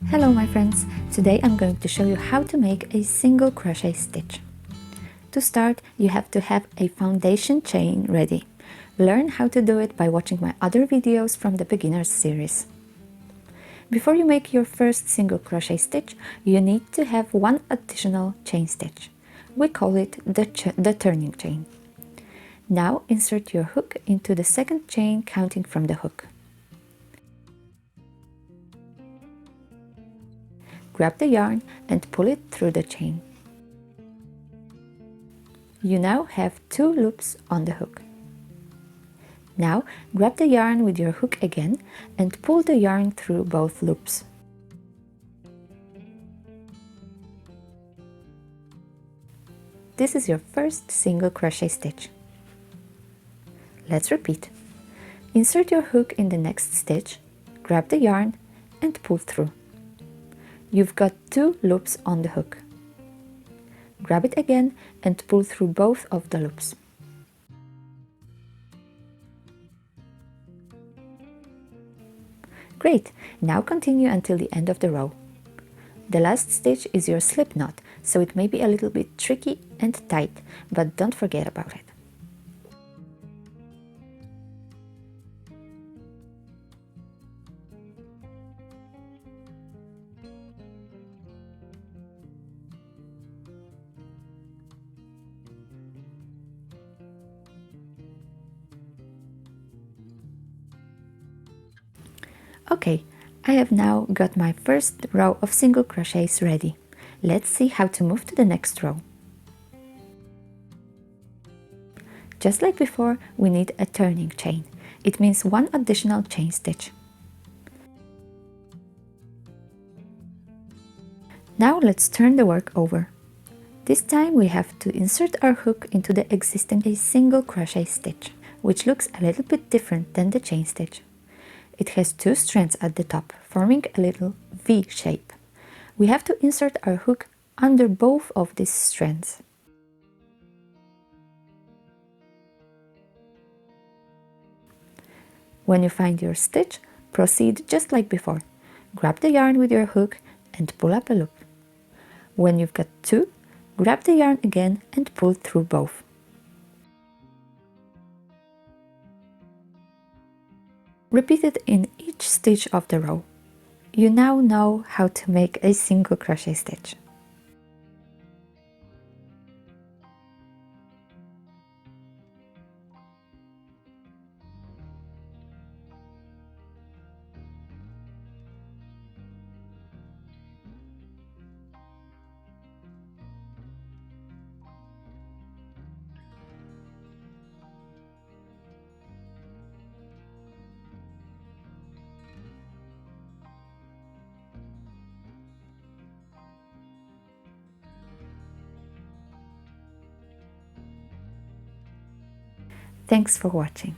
Hello my friends, today I'm going to show you how to make a single crochet stitch. To start, you have to have a foundation chain ready. Learn how to do it by watching my other videos from the beginners series. Before you make your first single crochet stitch, you need to have one additional chain stitch. We call it the turning chain. Now insert your hook into the second chain counting from the hook. Grab the yarn and pull it through the chain. You now have 2 loops on the hook. Now grab the yarn with your hook again and pull the yarn through both loops. This is your first single crochet stitch. Let's repeat. Insert your hook in the next stitch, grab the yarn and pull through. You've got 2 loops on the hook. Grab it again and pull through both of the loops. Great! Now continue until the end of the row. The last stitch is your slip knot, so it may be a little bit tricky and tight, but don't forget about it. Okay, I have now got my first row of single crochets ready. Let's see how to move to the next row. Just like before, we need a turning chain. It means 1 additional chain stitch. Now let's turn the work over. This time we have to insert our hook into the existing single crochet stitch, which looks a little bit different than the chain stitch. It has 2 strands at the top, forming a little V shape. We have to insert our hook under both of these strands. When you find your stitch, proceed just like before. Grab the yarn with your hook and pull up a loop. When you've got 2, grab the yarn again and pull through both. Repeat it in each stitch of the row. You now know how to make a single crochet stitch. Thanks for watching.